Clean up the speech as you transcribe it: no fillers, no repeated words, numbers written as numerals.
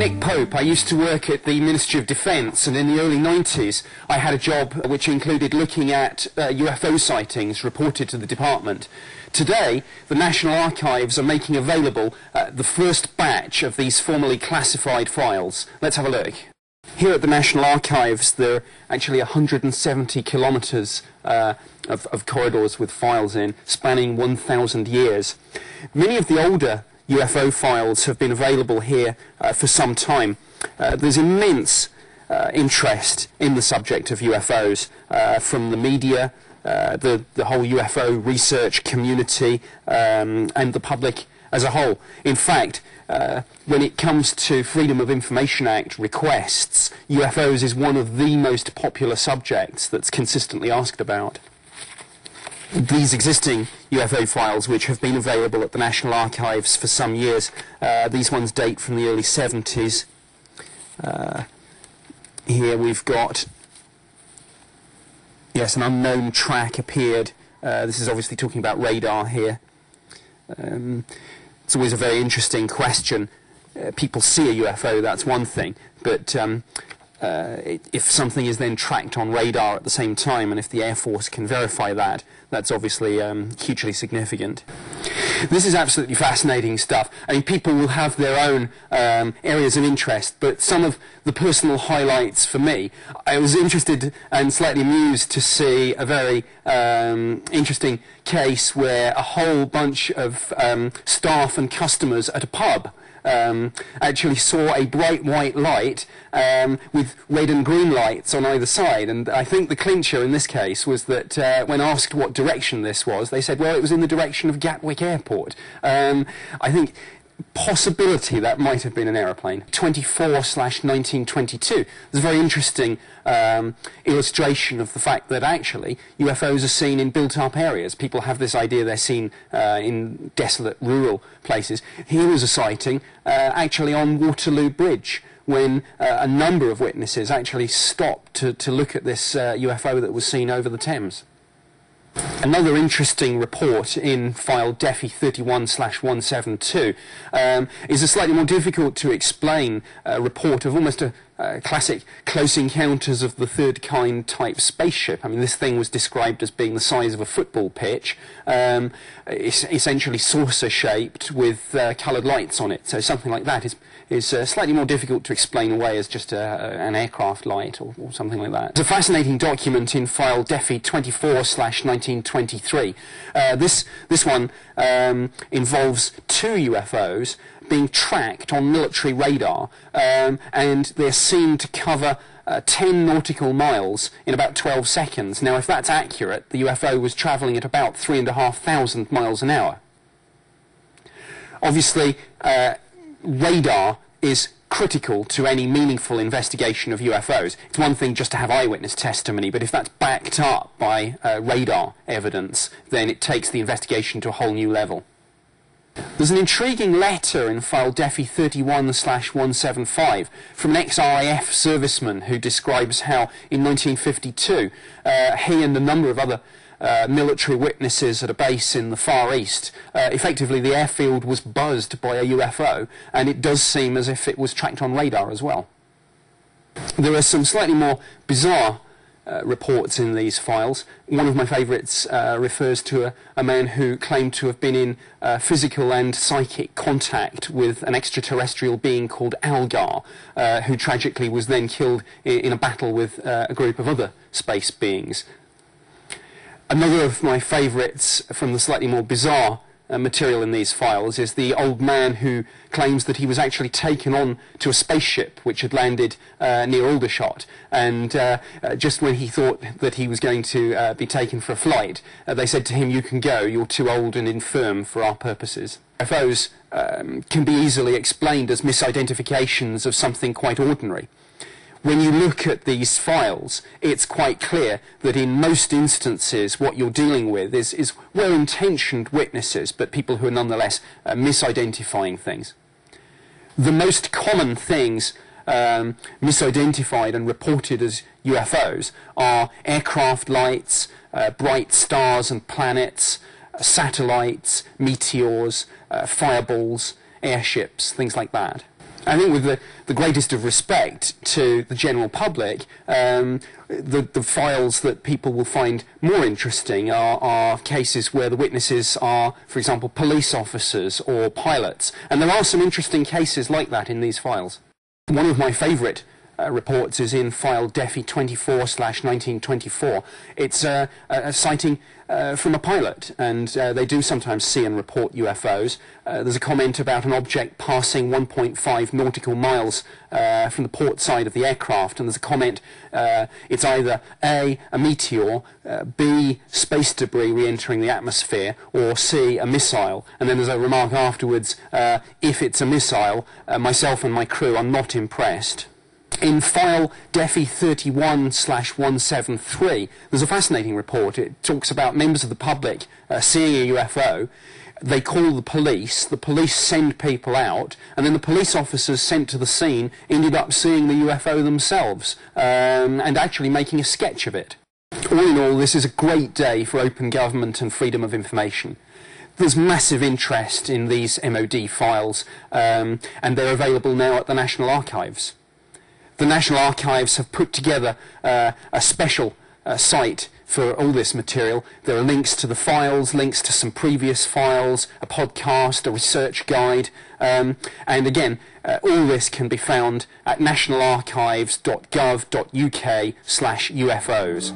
Nick Pope. I used to work at the Ministry of Defence, and in the early 90s I had a job which included looking at UFO sightings reported to the department. Today, the National Archives are making available the first batch of these formerly classified files. Let's have a look. Here at the National Archives there are actually 170 kilometres of corridors with files in, spanning 1,000 years. Many of the older UFO files have been available here for some time. There's immense interest in the subject of UFOs from the media, the whole UFO research community, and the public as a whole. In fact, when it comes to Freedom of Information Act requests, UFOs is one of the most popular subjects that's consistently asked about. These existing UFO files, which have been available at the National Archives for some years, these ones date from the early 70s. Here we've got, yes, an unknown track appeared. This is obviously talking about radar here. It's always a very interesting question. People see a UFO, that's one thing, but if something is then tracked on radar at the same time, and if the Air Force can verify that, that's obviously hugely significant. This is absolutely fascinating stuff. I mean, people will have their own areas of interest, but some of the personal highlights for me, I was interested and slightly amused to see a very interesting case where a whole bunch of staff and customers at a pub actually saw a bright white light with red and green lights on either side, and I think the clincher in this case was that when asked what direction this was, they said, well, it was in the direction of Gatwick Airport. I think possibility that might have been an aeroplane. 24/1922. There's a very interesting illustration of the fact that actually UFOs are seen in built-up areas. People have this idea they're seen in desolate rural places. Here was a sighting actually on Waterloo Bridge, when a number of witnesses actually stopped to look at this UFO that was seen over the Thames. Another interesting report in file DEFI 31/172 is a slightly more difficult to explain report of almost a classic Close Encounters of the Third Kind type spaceship. I mean, this thing was described as being the size of a football pitch, essentially saucer-shaped with coloured lights on it. So something like that is slightly more difficult to explain away as just an aircraft light or something like that. There's a fascinating document in file DEFI 24/1923. This one involves two UFOs being tracked on military radar, and they're seen to cover 10 nautical miles in about 12 seconds. Now, if that's accurate, the UFO was travelling at about 3,500 miles an hour. Obviously, radar is critical to any meaningful investigation of UFOs. It's one thing just to have eyewitness testimony, but if that's backed up by radar evidence, then it takes the investigation to a whole new level. There's an intriguing letter in file DEFI 31/175 from an ex-RAF serviceman who describes how in 1952 he and a number of other military witnesses at a base in the Far East, effectively the airfield was buzzed by a UFO, and it does seem as if it was tracked on radar as well. There are some slightly more bizarre reports in these files. One of my favourites refers to a man who claimed to have been in physical and psychic contact with an extraterrestrial being called Algar, who tragically was then killed in a battle with a group of other space beings. Another of my favourites from the slightly more bizarre material in these files is the old man who claims that he was actually taken on to a spaceship which had landed near Aldershot, and just when he thought that he was going to be taken for a flight, they said to him, "You can go, you're too old and infirm for our purposes." UFOs can be easily explained as misidentifications of something quite ordinary. When you look at these files, it's quite clear that in most instances what you're dealing with is well-intentioned witnesses, but people who are nonetheless misidentifying things. The most common things misidentified and reported as UFOs are aircraft lights, bright stars and planets, satellites, meteors, fireballs, airships, things like that. I think with the greatest of respect to the general public, the files that people will find more interesting are cases where the witnesses are, for example, police officers or pilots. And there are some interesting cases like that in these files. One of my favourite reports is in file DEFI 24/1924. It's a sighting from a pilot, and they do sometimes see and report UFOs. There's a comment about an object passing 1.5 nautical miles from the port side of the aircraft, and there's a comment it's either A, a meteor, B, space debris re-entering the atmosphere, or C, a missile. And then there's a remark afterwards, if it's a missile, myself and my crew are not impressed. In file DEFI 31/173, there's a fascinating report. It talks about members of the public seeing a UFO. They call the police send people out, and then the police officers sent to the scene ended up seeing the UFO themselves, and actually making a sketch of it. All in all, this is a great day for open government and freedom of information. There's massive interest in these MOD files, and they're available now at the National Archives. The National Archives have put together a special site for all this material. There are links to the files, links to some previous files, a podcast, a research guide, and again, all this can be found at nationalarchives.gov.uk/UFOs.